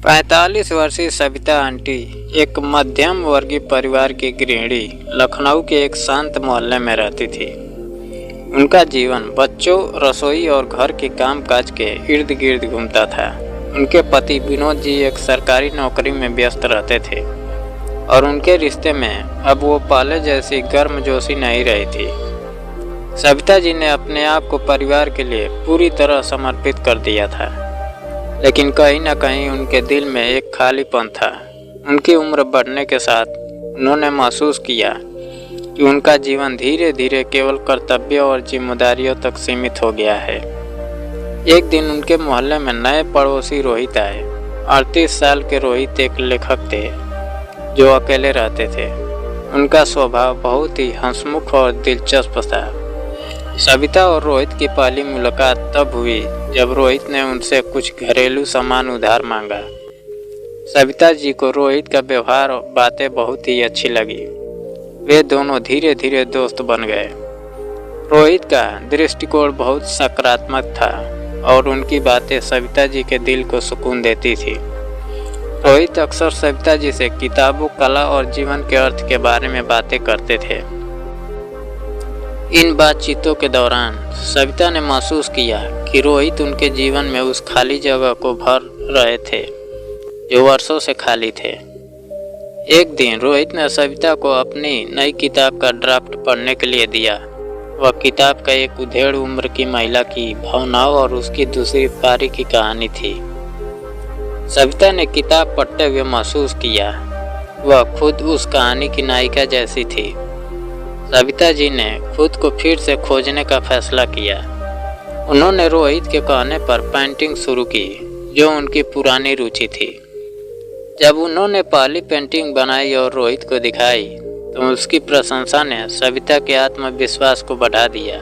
45 वर्षीय सविता आंटी एक मध्यम वर्गीय परिवार की गृहिणी लखनऊ के एक शांत मोहल्ले में रहती थी। उनका जीवन बच्चों, रसोई और घर के कामकाज के इर्द गिर्द घूमता था। उनके पति विनोद जी एक सरकारी नौकरी में व्यस्त रहते थे और उनके रिश्ते में अब वो पहले जैसी गर्मजोशी नहीं रही थी। सविता जी ने अपने आप को परिवार के लिए पूरी तरह समर्पित कर दिया था, लेकिन कहीं न कहीं उनके दिल में एक खालीपन था। उनकी उम्र बढ़ने के साथ उन्होंने महसूस किया कि उनका जीवन धीरे धीरे केवल कर्तव्यों और जिम्मेदारियों तक सीमित हो गया है। एक दिन उनके मोहल्ले में नए पड़ोसी रोहित आए। 38 साल के रोहित एक लेखक थे जो अकेले रहते थे। उनका स्वभाव बहुत ही हंसमुख और दिलचस्प था। सविता और रोहित की पहली मुलाकात तब हुई जब रोहित ने उनसे कुछ घरेलू सामान उधार मांगा। सविता जी को रोहित का व्यवहार और बातें बहुत ही अच्छी लगी। वे दोनों धीरे धीरे दोस्त बन गए। रोहित का दृष्टिकोण बहुत सकारात्मक था और उनकी बातें सविता जी के दिल को सुकून देती थी। रोहित अक्सर सविता जी से किताबों, कला और जीवन के अर्थ के बारे में बातें करते थे। इन बातचीतों के दौरान सविता ने महसूस किया कि रोहित उनके जीवन में उस खाली जगह को भर रहे थे जो वर्षों से खाली थे। एक दिन रोहित ने सविता को अपनी नई किताब का ड्राफ्ट पढ़ने के लिए दिया। वह किताब का एक उधेड़ उम्र की महिला की भावनाओं और उसकी दूसरी पारी की कहानी थी। सविता ने किताब पढ़ते हुए महसूस किया वह खुद उस कहानी की नायिका जैसी थी। सविता जी ने खुद को फिर से खोजने का फैसला किया। उन्होंने रोहित के कहने पर पेंटिंग शुरू की जो उनकी पुरानी रुचि थी। जब उन्होंने पहली पेंटिंग बनाई और रोहित को दिखाई तो उसकी प्रशंसा ने सविता के आत्मविश्वास को बढ़ा दिया।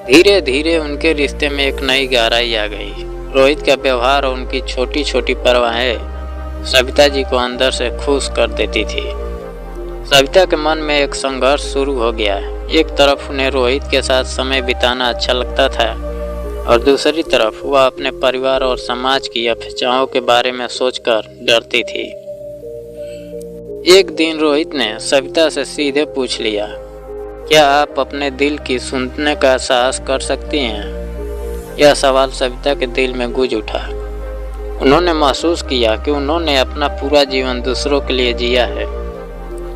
धीरे धीरे उनके रिश्ते में एक नई गहराई आ गई। रोहित का व्यवहार और उनकी छोटी छोटी परवाहें सविता जी को अंदर से खुश कर देती थी। सविता के मन में एक संघर्ष शुरू हो गया। एक तरफ उन्हें रोहित के साथ समय बिताना अच्छा लगता था और दूसरी तरफ वह अपने परिवार और समाज की अपेक्षाओं के बारे में सोचकर डरती थी। एक दिन रोहित ने सविता से सीधे पूछ लिया, क्या आप अपने दिल की सुनने का साहस कर सकती हैं? यह सवाल सविता के दिल में गूंज उठा। उन्होंने महसूस किया कि उन्होंने अपना पूरा जीवन दूसरों के लिए जिया है,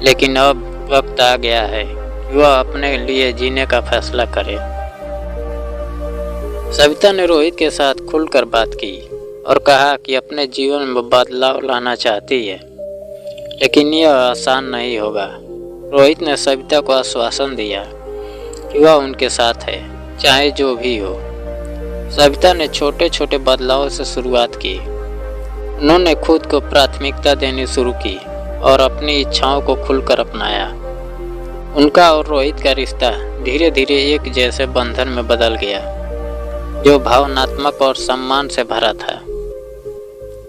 लेकिन अब वक्त आ गया है कि वह अपने लिए जीने का फैसला करे। सविता ने रोहित के साथ खुलकर बात की और कहा कि अपने जीवन में बदलाव लाना चाहती है, लेकिन यह आसान नहीं होगा। रोहित ने सविता को आश्वासन दिया कि वह उनके साथ है, चाहे जो भी हो। सविता ने छोटे छोटे बदलावों से शुरुआत की। उन्होंने खुद को प्राथमिकता देनी शुरू की और अपनी इच्छाओं को खुलकर अपनाया। उनका और रोहित का रिश्ता धीरे धीरे एक जैसे बंधन में बदल गया जो भावनात्मक और सम्मान से भरा था।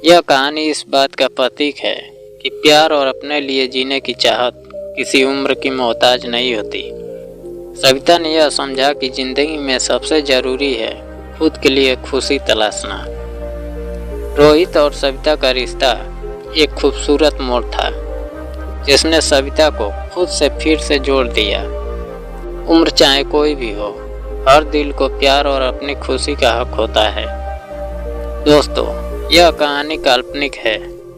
यह कहानी इस बात का प्रतीक है कि प्यार और अपने लिए जीने की चाहत किसी उम्र की मोहताज नहीं होती। सविता ने यह समझा कि जिंदगी में सबसे जरूरी है खुद के लिए खुशी तलाशना। रोहित और सविता का रिश्ता एक खूबसूरत मोड़ था जिसने सविता को खुद से फिर से जोड़ दिया। उम्र चाहे कोई भी हो, हर दिल को प्यार और अपनी खुशी का हक होता है। दोस्तों, यह कहानी काल्पनिक है।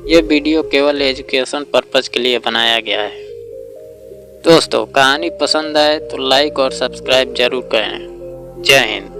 यह वीडियो केवल एजुकेशन पर्पज के लिए बनाया गया है। दोस्तों, कहानी पसंद आए तो लाइक और सब्सक्राइब जरूर करें। जय हिंद।